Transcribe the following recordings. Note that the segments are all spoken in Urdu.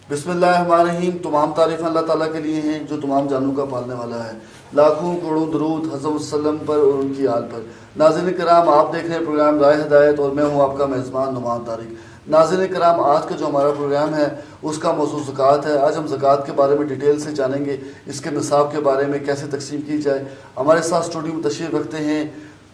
بسم اللہ الرحمن الرحیم. تمام تعریفیں اللہ تعالیٰ کے لیے ہیں جو تمام جانوں کا پالنے والا ہے. لاکھوں کروڑوں درود حضرت وسلم پر اور ان کی آل پر. ناظرین کرام، آپ دیکھ رہے ہیں پروگرام رائے ہدایت اور میں ہوں آپ کا میزبان نعمان طارق. ناظرین کرام، آج کا جو ہمارا پروگرام ہے اس کا موضوع زکوٰۃ ہے. آج ہم زکوٰۃ کے بارے میں ڈیٹیل سے جانیں گے، اس کے نصاب کے بارے میں کیسے تقسیم کی جائے. ہمارے ساتھ اسٹوڈیو میں تشریف رکھتے ہیں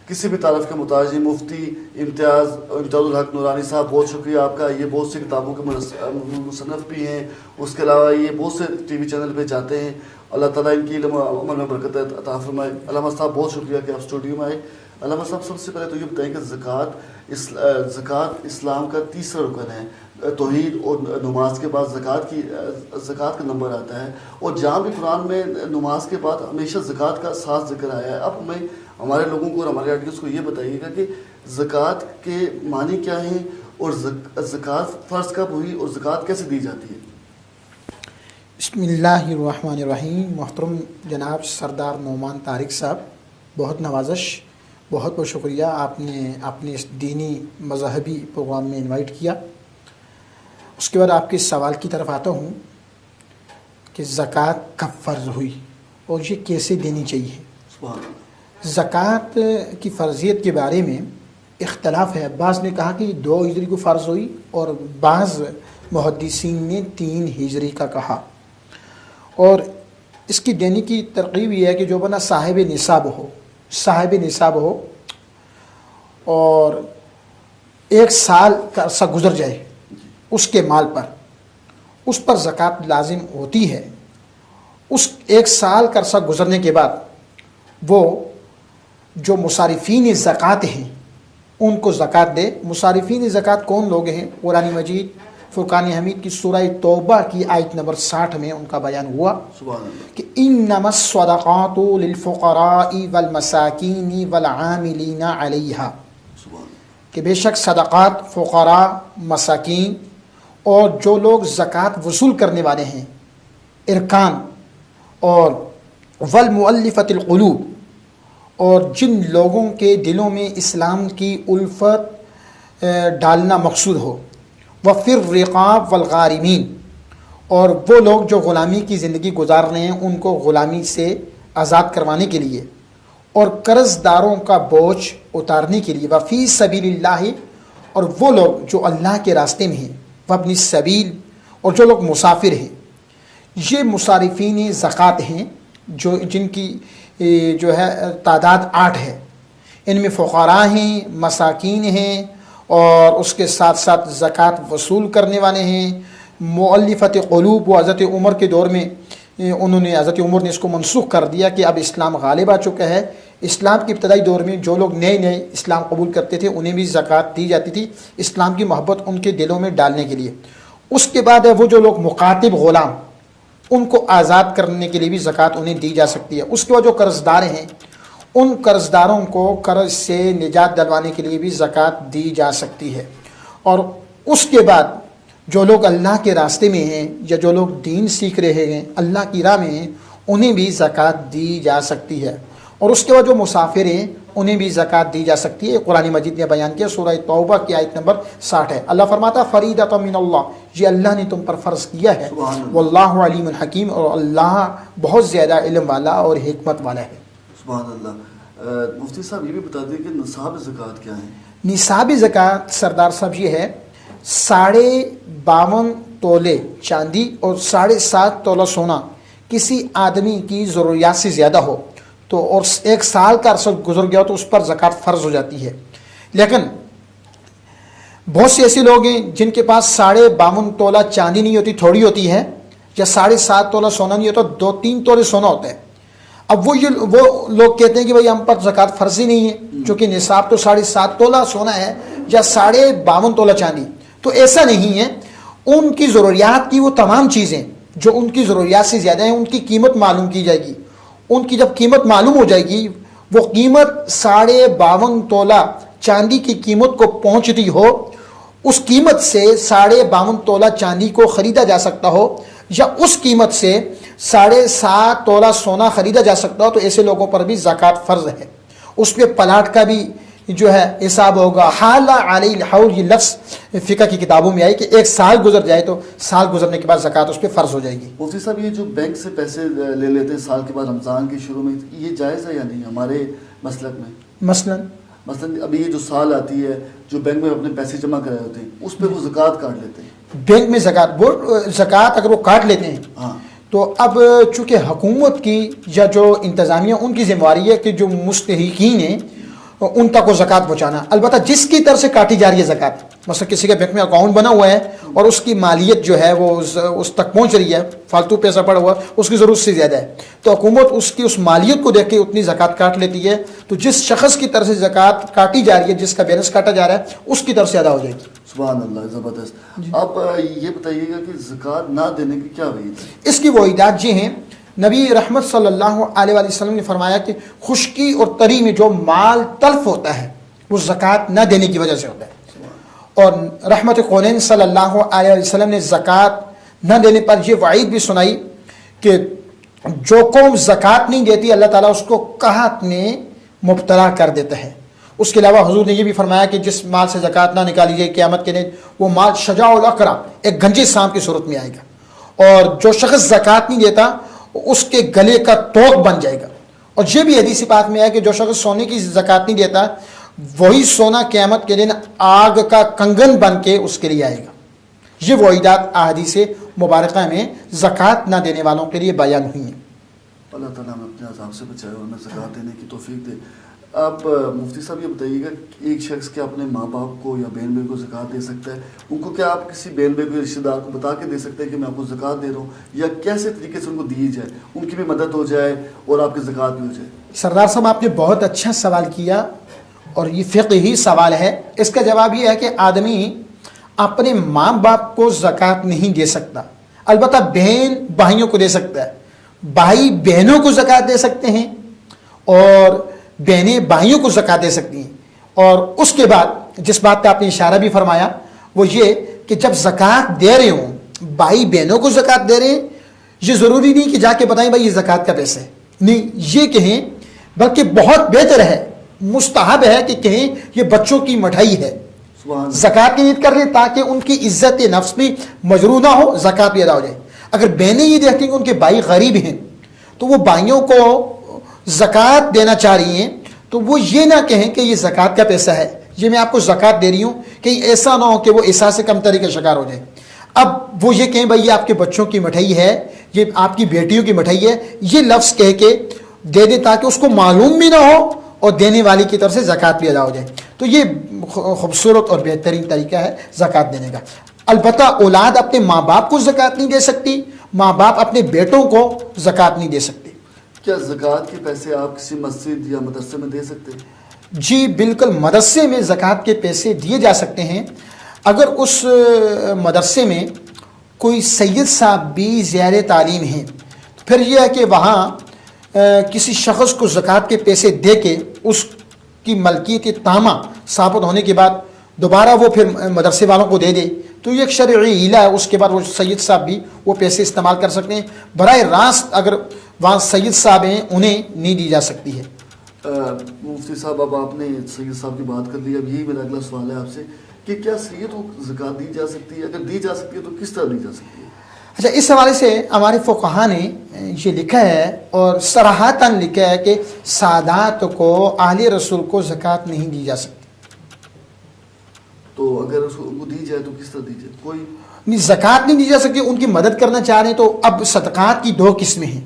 کسی بھی طرف کے متاجر مفتی امتیاز الحق نورانی صاحب. بہت شکریہ آپ کا. یہ بہت سی کتابوں کے مصنف بھی ہیں، اس کے علاوہ یہ بہت سے ٹی وی چینل پہ جاتے ہیں. اللہ تعالیٰ ان کی علم و عمل میں برکت عطا فرمائے. علامہ صاحب بہت شکریہ کہ آپ اسٹوڈیو میں آئے. علامہ صاحب، سب سے پہلے تو یہ بتائیں کہ زکوٰۃ اسلام کا تیسرا رکن ہے. توحید اور نماز کے بعد زکوٰۃ کا نمبر آتا ہے، اور جہاں بھی قرآن میں نماز کے بعد ہمیشہ زکوٰۃ کا ساتھ ذکر آیا ہے. اب ہمیں ہمارے لوگوں کو اور ہمارے آڈینس کو یہ بتائیے گا کہ زکوٰۃ کے معنی کیا ہیں، اور زکوٰۃ فرض کب ہوئی اور زکوٰۃ کیسے دی جاتی ہے؟ بسم اللہ الرحمن الرحیم. محترم جناب سردار نعمان طارق صاحب، بہت نوازش، بہت بہت شکریہ آپ نے اپنے اس دینی مذہبی پروگرام میں انوائٹ کیا. اس کے بعد آپ کے سوال کی طرف آتا ہوں کہ زکوٰۃ کب فرض ہوئی اور یہ کیسے دینی چاہیے. زکوٰۃ کی فرضیت کے بارے میں اختلاف ہے. بعض نے کہا کہ 2 ہجری کو فرض ہوئی اور بعض محدثین نے 3 ہجری کا کہا. اور اس کی دینے کی ترغیب یہ ہے کہ جو بنا صاحب نصاب ہو اور 1 سال کا عرصہ گزر جائے اس کے مال پر، اس پر زکوٰۃ لازم ہوتی ہے. اس 1 سال کا عرصہ گزرنے کے بعد وہ جو مصارفین زکوٰۃ ہیں ان کو زکوٰۃ دے. مصارفین زکوٰۃ کون لوگ ہیں؟ قرآن مجید فرقان حمید کی سورہ توبہ کی آیت نمبر 60 میں ان کا بیان ہوا کہ انما الصدقات للفقراء والمساکین والعاملین علیہا، کہ بے شک صدقات فقراء، مساکین اور جو لوگ زکوٰۃ وصول کرنے والے ہیں، ارکان، اور والمؤلفۃ القلوب، اور جن لوگوں کے دلوں میں اسلام کی الفت ڈالنا مقصود ہو، وفی الرقاب والغارمین، اور وہ لوگ جو غلامی کی زندگی گزار رہے ہیں ان کو غلامی سے آزاد کروانے کے لیے، اور قرض داروں کا بوجھ اتارنے کے لیے، وفی سبیل اللہ، اور وہ لوگ جو اللہ کے راستے میں ہیں، وابن السبیل، اور جو لوگ مسافر ہیں. یہ مصارفین زکوٰۃ ہیں جن کی جو ہے تعداد 8 ہے. ان میں فقراء ہیں، مساکین ہیں، اور اس کے ساتھ ساتھ زکوٰۃ وصول کرنے والے ہیں. مؤلفۃ قلوب، وہ حضرت عمر کے دور میں حضرت عمر نے اس کو منسوخ کر دیا کہ اب اسلام غالب آ چکا ہے. اسلام کے ابتدائی دور میں جو لوگ نئے اسلام قبول کرتے تھے انہیں بھی زکوٰۃ دی جاتی تھی، اسلام کی محبت ان کے دلوں میں ڈالنے کے لیے. اس کے بعد ہے وہ جو لوگ مقاتب غلام، ان کو آزاد کرنے کے لیے بھی زکوٰۃ انہیں دی جا سکتی ہے. اس کے بعد جو قرض دار ہیں، ان قرض داروں کو قرض سے نجات دلوانے کے لیے بھی زکوٰۃ دی جا سکتی ہے. اور اس کے بعد جو لوگ اللہ کے راستے میں ہیں یا جو لوگ دین سیکھ رہے ہیں، اللہ کی راہ میں ہیں، انہیں بھی زکوٰۃ دی جا سکتی ہے. اور اس کے بعد جو مسافر ہیں انہیں بھی زکوٰۃ دی جا سکتی ہے. قرآن مجید نے بیان کیا، سورہ توبہ کی آیت نمبر 60 ہے. اللہ فرماتا فریدۃ من اللہ، یہ اللہ نے تم پر فرض کیا ہے. واللہ علیم حکیم، اور اللہ بہت زیادہ علم والا اور حکمت والا ہے. سبحان اللہ. مفتی صاحب یہ بھی بتا دیں کہ نصاب زکوٰۃ کیا ہے؟ نصاب زکوٰۃ سردار صاحب یہ ہے 52.5 تولے چاندی اور 7.5 تولہ سونا کسی آدمی کی ضروریات سے زیادہ ہو تو، اور 1 سال کا عرصہ گزر گیا ہو تو اس پر زکوٰۃ فرض ہو جاتی ہے. لیکن بہت سے ایسے لوگ ہیں جن کے پاس 52.5 تولہ چاندی نہیں ہوتی، تھوڑی ہوتی ہے، یا 7.5 تولہ سونا نہیں ہوتا، 2-3 تولے سونا ہوتا ہے. اب وہ لوگ کہتے ہیں کہ بھائی ہم پر زکوٰۃ فرض ہی نہیں ہے چونکہ نصاب تو 7.5 تولہ سونا ہے یا 52.5 تولہ چاندی. تو ایسا نہیں ہے. ان کی ضروریات کی وہ تمام چیزیں جو ان کی ضروریات سے زیادہ ہیں ان کی قیمت معلوم کی جائے گی. ان کی جب قیمت معلوم ہو جائے گی، وہ قیمت 52.5 تولہ چاندی کی قیمت کو پہنچتی ہو، اس قیمت سے 52.5 تولہ چاندی کو خریدا جا سکتا ہو، یا اس قیمت سے 7.5 تولہ سونا خریدا جا سکتا ہو، تو ایسے لوگوں پر بھی زکوٰۃ فرض ہے. اس پہ پلاٹ کا بھی جو ہے حساب ہوگا. حال علی الحول یہ لفظ فقہ کی کتابوں میں آئی کہ 1 سال گزر جائے تو سال گزرنے کے بعد زکوٰۃ اس پہ فرض ہو جائے گی. مفتی صاحب یہ جو بینک سے پیسے لے لیتے ہیں سال کے بعد رمضان کے شروع میں، یہ جائز ہے یا نہیں ہمارے مسلک میں؟ مثلا ابھی یہ جو سال آتی ہے جو بینک میں اپنے پیسے جمع کرائے ہوتے ہیں اس پہ وہ زکوٰۃ کاٹ لیتے ہیں. بینک میں زکوٰۃ اگر وہ کاٹ لیتے ہیں ہاں تو اب چونکہ حکومت کی یا جو انتظامیہ ان کی ذمہ داری ہے کہ جو مستحقین ہیں ان تک وہ زکوٰۃ پہنچانا. البتہ جس کی طرف سے کاٹی جا رہی ہے زکوٰۃ، مثلا کسی کا بینک میں اکاؤنٹ بنا ہوا ہے اور اس کی مالیت جو ہے وہ اس تک پہنچ رہی ہے، فالتو پیسہ پڑا ہوا اس کی ضرورت سے زیادہ ہے، تو حکومت اس کی اس مالیت کو دیکھ کے اتنی زکوٰۃ کاٹ لیتی ہے. تو جس شخص کی طرف سے زکوٰۃ کاٹی جا رہی ہے، جس کا بیلنس کاٹا جا رہا ہے، اس کی طرف سے ادا ہو جائے گی. سبحان اللہ، زبردست. اب یہ بتائیے گا کہ زکوٰۃ نہ دینے کی کیا وجہ ہے؟ اس کی وعیدات یہ ہیں. نبی رحمت صلی اللہ علیہ وآلہ وسلم نے فرمایا کہ خشکی اور تری میں جو مال تلف ہوتا ہے وہ زکوٰۃ نہ دینے کی وجہ سے ہوتا ہے. اور رحمت قونین صلی اللہ علیہ وسلم نے زکوٰۃ نہ دینے پر یہ وعید بھی سنائی کہ جو قوم زکوٰۃ نہیں دیتی اللہ تعالیٰ اس کو قحط میں مبتلا کر دیتا ہے. اس کے علاوہ حضور نے یہ بھی فرمایا کہ جس مال سے زکوٰۃ نہ نکالی جائے قیامت کے دن وہ مال شجاع الاقرع ایک گنجے سانپ کی صورت میں آئے گا، اور جو شخص زکوٰۃ نہیں دیتا اس کے گلے کا توق بن جائے گا. اور یہ بھی حدیث پاک میں ہے کہ جو شخص سونے کی زکوٰۃ نہیں دیتا وہی سونا قیامت کے دن آگ کا کنگن بن کے اس کے لیے آئے گا. یہ وعیدات احادیث مبارکہ میں زکوٰۃ نہ دینے والوں کے لیے بیان ہوئی ہیں. اللہ تعالیٰ ہمیں اپنے عذاب سے بچائے اور ہمیں زکوٰۃ دینے کی توفیق دے. آپ مفتی صاحب یہ بتائیے گا کہ ایک شخص کیا اپنے ماں باپ کو یا بہن بھائی کو زکوٰۃ دے سکتا ہے؟ ان کو کیا آپ کسی بہن بھائی کو رشتہ دار کو بتا کے دے سکتے ہیں کہ میں آپ کو زکوٰۃ دے رہا ہوں، یا کیسے طریقے سے ان کو دی جائے، ان کی بھی مدد ہو جائے اور آپ کی زکوٰۃ بھی ہو جائے؟ سردار صاحب آپ نے بہت اچھا سوال کیا اور یہ فقہی سوال ہے. اس کا جواب یہ ہے کہ آدمی اپنے ماں باپ کو زکوٰۃ نہیں دے سکتا، البتہ بہن بھائیوں کو دے سکتا ہے. بھائی بہنوں کو زکوٰۃ دے سکتے ہیں اور بہنیں بھائیوں کو زکوٰۃ دے سکتی ہیں. اور اس کے بعد جس بات کا آپ نے اشارہ بھی فرمایا وہ یہ کہ جب زکوٰۃ دے رہے ہوں بھائی بہنوں کو زکوٰۃ دے رہے ہیں، یہ ضروری نہیں کہ جا کے بتائیں بھائی یہ زکوٰۃ کا پیسہ ہے، نہیں یہ کہیں، بلکہ بہت بہتر ہے، مستحب ہے کہ کہیں یہ بچوں کی مٹھائی ہے. زکوٰۃ کی نیت کر لیں تاکہ ان کی عزت نفس بھی مجروح نہ ہو، زکوٰۃ بھی ادا ہو جائے. اگر بہنیں یہ دیکھتی ہیں کہ ان کے بھائی غریب ہیں تو وہ بھائیوں کو زکوٰۃ دینا چاہ رہی ہیں تو وہ یہ نہ کہیں کہ یہ زکوٰۃ کا پیسہ ہے، یہ میں آپ کو زکوٰۃ دے رہی ہوں، کہیں ایسا نہ ہو کہ وہ احساس کمتری کا شکار ہو جائے. اب وہ یہ کہیں بھائی یہ آپ کے بچوں کی مٹھائی ہے، یہ آپ کی بیٹیوں کی مٹھائی ہے، یہ لفظ کہہ کے دے دیں تاکہ اس کو معلوم بھی نہ ہو اور دینے والی کی طرف سے زکوٰۃ بھی ادا ہو جائے. تو یہ خوبصورت اور بہترین طریقہ ہے زکوٰۃ دینے کا. البتہ اولاد اپنے ماں باپ کو زکوٰۃ نہیں دے سکتی، ماں باپ اپنے بیٹوں کو زکوٰۃ نہیں دے سکتے. کیا زکوٰۃ کے پیسے آپ کسی مسجد یا مدرسے میں دے سکتے ہیں؟ جی بالکل، مدرسے میں زکوٰۃ کے پیسے دیے جا سکتے ہیں اگر اس مدرسے میں کوئی سید صاحب بھی زیر تعلیم ہیں. پھر یہ ہے کہ وہاں کسی شخص کو زکوٰۃ کے پیسے دے کے اس کی ملکیت تامہ ثابت ہونے کے بعد دوبارہ وہ پھر مدرسے والوں کو دے دے تو یہ ایک شرعی ہیلہ ہے. اس کے بعد وہ سید صاحب بھی وہ پیسے استعمال کر سکتے ہیں. براہ راست اگر وہاں سید صاحب ہیں انہیں نہیں دی جا سکتی ہے. مفتی صاحب اب آپ نے سید صاحب کی بات کر لی، اب یہی میرا اگلا سوال ہے آپ سے کہ کیا سید کو زکوٰۃ دی جا سکتی ہے؟ اگر دی جا سکتی ہے تو کس طرح دی جا سکتی ہے؟ اچھا، اس حوالے سے ہمارے فقہا نے یہ لکھا ہے اور صراحتاً لکھا ہے کہ سادات کو اہل رسول کو زکوٰۃ نہیں دی جا سکتی. تو اگر اس کو دی جائے تو کس طرح دی جائے؟ کوئی نہیں، زکوٰۃ نہیں دی جا سکتی. ان کی مدد کرنا چاہ رہے ہیں تو اب صدقات کی 2 قسمیں ہیں،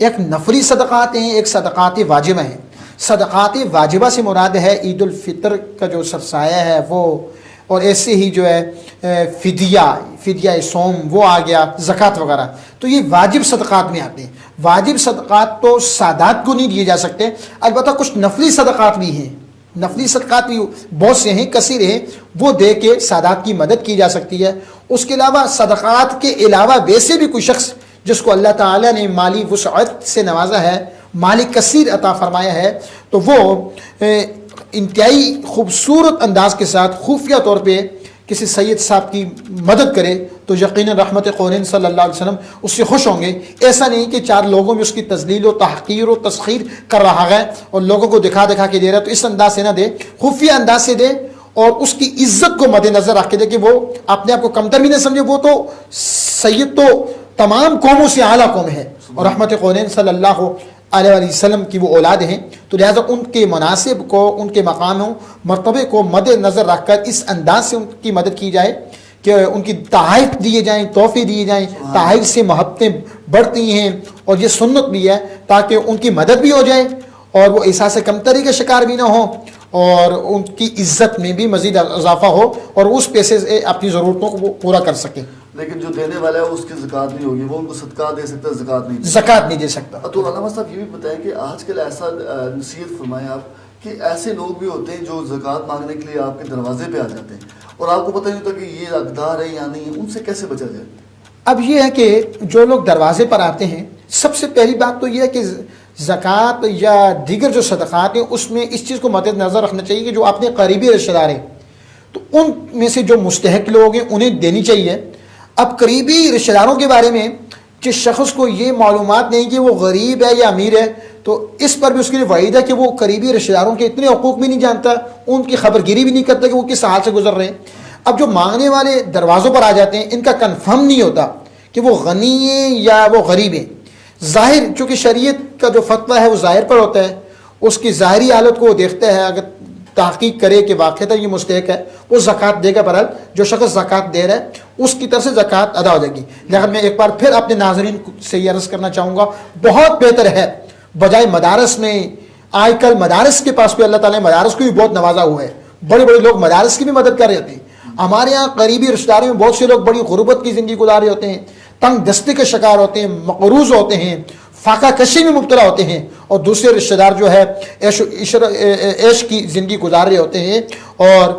ایک نفلی صدقات ہیں، ایک صدقات واجبہ ہیں. صدقات واجبہ سے مراد ہے عید الفطر کا جو سرسایہ ہے وہ، اور ایسے ہی جو ہے فدیہ صوم وہ آ گیا، زکوٰۃ وغیرہ. تو یہ واجب صدقات میں آتے ہیں. واجب صدقات تو سادات کو نہیں دیے جا سکتے، البتہ کچھ نفلی صدقات بھی ہیں. نفلی صدقات بھی بہت سے ہیں، کثیر ہیں، وہ دے کے سادات کی مدد کی جا سکتی ہے. اس کے علاوہ صدقات کے علاوہ ویسے بھی کوئی شخص جس کو اللہ تعالیٰ نے مالی وسعت سے نوازا ہے، مالی کثیر عطا فرمایا ہے، تو وہ انتہائی خوبصورت انداز کے ساتھ خفیہ طور پہ کسی سید صاحب کی مدد کرے تو یقیناً رحمت کونین صلی اللہ علیہ وسلم اس سے خوش ہوں گے. ایسا نہیں کہ چار لوگوں میں اس کی تذلیل و تحقیر و تسخیر کر رہا ہے اور لوگوں کو دکھا دکھا کے دے رہا ہے. تو اس انداز سے نہ دے, خفیہ انداز سے دے اور اس کی عزت کو مد نظر رکھ کے دے کہ وہ اپنے آپ کو کمتر بھی نہ سمجھے. وہ تو سید تو تمام قوموں سے اعلیٰ قوم ہے اور رحمت کونین صلی اللہ علیہ وسلم کی وہ اولاد ہیں. تو لہٰذا ان کے مناسب کو, ان کے مقاموں مرتبے کو مد نظر رکھ کر اس انداز سے ان کی مدد کی جائے کہ ان کی تحائف دیے جائیں, تحفے دیے جائیں. تحائف سے محبتیں بڑھتی ہیں اور یہ سنت بھی ہے تاکہ ان کی مدد بھی ہو جائے اور وہ احساس کمتری کا شکار بھی نہ ہو اور ان کی عزت میں بھی مزید اضافہ ہو اور اس پیسے سے اپنی ضرورتوں کو وہ پورا کر سکیں. لیکن جو دینے والا ہے اس کی زکوٰۃ نہیں ہوگی, وہ ان کو صدقہ دے سکتا ہے, زکوٰۃ نہیں دے سکتا. تو علامہ صاحب یہ بھی بتائیں کہ آج کل ایسا نصیحت فرمائیں آپ کہ ایسے لوگ بھی ہوتے ہیں جو زکوٰۃ مانگنے کے لیے آپ کے دروازے پہ آ جاتے ہیں اور آپ کو پتہ نہیں ہوتا کہ یہ حقدار ہے یا نہیں ہے, ان سے کیسے بچا جائے؟ اب یہ ہے کہ جو لوگ دروازے پر آتے ہیں, سب سے پہلی بات تو یہ ہے کہ زکوٰۃ یا دیگر جو صدقات ہیں اس میں اس چیز کو مد نظر رکھنا چاہیے کہ جو اپنے قریبی رشتہ دار ہیں تو ان میں سے جو مستحق لوگ ہیں انہیں دینی چاہیے. اب قریبی رشتہ داروں کے بارے میں جس شخص کو یہ معلومات نہیں کہ وہ غریب ہے یا امیر ہے تو اس پر بھی اس کے لیے وعید ہے کہ وہ قریبی رشتہ داروں کے اتنے حقوق بھی نہیں جانتا, ان کی خبر گیری بھی نہیں کرتا کہ وہ کس حال سے گزر رہے ہیں. اب جو مانگنے والے دروازوں پر آ جاتے ہیں ان کا کنفرم نہیں ہوتا کہ وہ غنی ہیں یا وہ غریب ہیں. ظاہر چونکہ شریعت کا جو فتویٰ ہے وہ ظاہر پر ہوتا ہے, اس کی ظاہری حالت کو وہ دیکھتا ہے, اگر تحقیق کرے کہ واقعتاً یہ مستحق ہے وہ زکوٰۃ دے گا. برحال جو شخص زکوٰۃ دے رہا ہے اس کی طرف سے زکوٰۃ ادا ہو جائے گی. لیکن میں ایک بار پھر اپنے ناظرین سے یہ عرض کرنا چاہوں گا, بہت بہتر ہے بجائے مدارس میں, آج کل مدارس کے پاس بھی اللہ تعالیٰ نے مدارس کو بھی بہت نوازا ہوا ہے, بڑے بڑے لوگ مدارس کی بھی مدد کر رہے ہوتے ہیں. ہمارے یہاں قریبی رشتہ داروں میں بہت سے لوگ بڑی غربت کی زندگی گزار رہے ہوتے ہیں, تنگ دستی کے شکار ہوتے ہیں, مقروض ہوتے ہیں, فاقہ کشی میں مبتلا ہوتے ہیں اور دوسرے رشتہ دار جو ہے عیش کی زندگی گزار رہے ہوتے ہیں. اور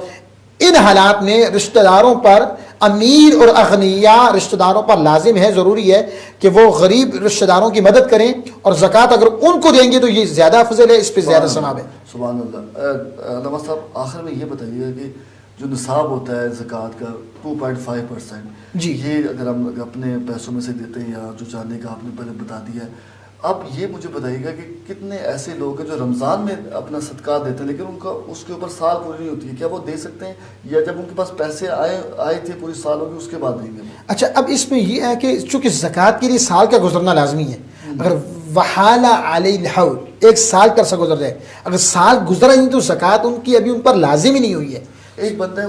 ان حالات میں رشتہ داروں پر, امیر اور اغنیا رشتہ داروں پر لازم ہے, ضروری ہے کہ وہ غریب رشتہ داروں کی مدد کریں اور زکوٰۃ اگر ان کو دیں گے تو یہ زیادہ افضل ہے, اس پہ زیادہ ثواب ہے. سبحان اللہ. علامہ صاحب آخر میں یہ بتائیے کہ جو نصاب ہوتا ہے زکوٰۃ کا 2.5%, جی یہ اگر ہم اپنے پیسوں میں سے دیتے ہیں یا جو چاندی کا آپ نے پہلے بتا دیا ہے, اب یہ مجھے بتائیے گا کہ کتنے ایسے لوگ ہیں جو رمضان میں اپنا صدقات دیتے ہیں لیکن ان کا اس کے اوپر سال پوری نہیں ہوتی ہے, کیا وہ دے سکتے ہیں یا جب ان کے پاس پیسے آئے تھے پوری سالوں کے اس کے بعد دیں گے؟ اچھا, اب اس میں یہ ہے کہ چونکہ زکوٰۃ کے لیے سال کا گزرنا لازمی ہے. اگر وحال علی الحول, ایک سال کا عرصہ گزر جائے, اگر سال گزرا نہیں تو زکوٰۃ ان کی ابھی ان پر لازم ہی نہیں ہوئی ہے. ایک بندہ ہے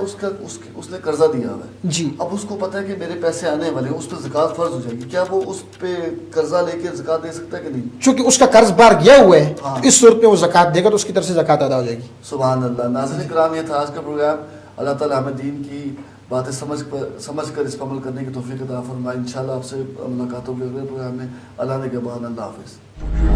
اس نے قرضہ دیا ہوا ہے جی, اب اس کو پتہ ہے کہ میرے پیسے آنے والے ہیں, اس پہ زکوٰۃ فرض ہو جائے گی, کیا وہ اس پہ قرضہ لے کے زکوٰۃ دے سکتا ہے کہ نہیں؟ چونکہ اس کا قرض بار گیا ہوا ہے تو اس صورت میں وہ زکوٰۃ دے گا تو اس کی طرف سے زکوٰۃ ادا ہو جائے گی. سبحان اللہ. ناظرین کرام, یہ تھا آج کا پروگرام. اللہ تعالیٰ ہمیں دین کی باتیں سمجھ کر اس پر عمل کرنے کی توفیق عطا فرمائے. انشاءاللہ آپ سے ملاقات ہوگی اگلے پروگرام میں. اللہ نے کے بعد اللہ حافظ.